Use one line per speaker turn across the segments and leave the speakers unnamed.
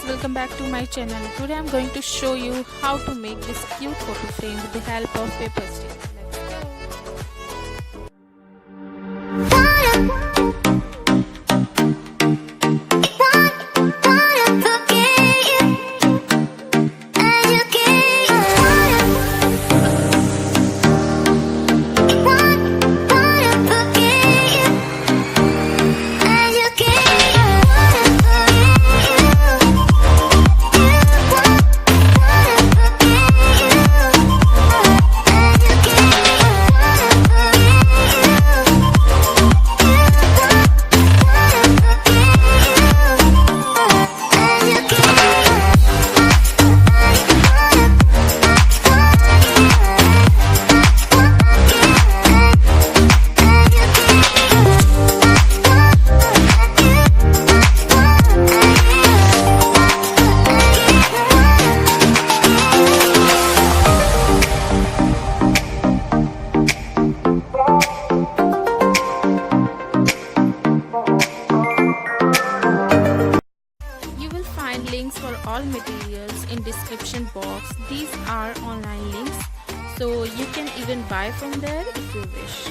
welcome back to my channel. Today I'm going to show you how to make this cute photo frame with the help of paper sticks. Let's go. Links for all materials in description box. These are online links, so you can even buy from there if you wish.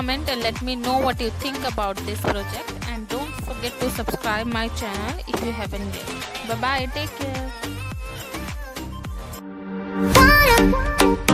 comment and let me know what you think about this project, and don't forget to subscribe my channel if you haven't yet. Bye bye, take care.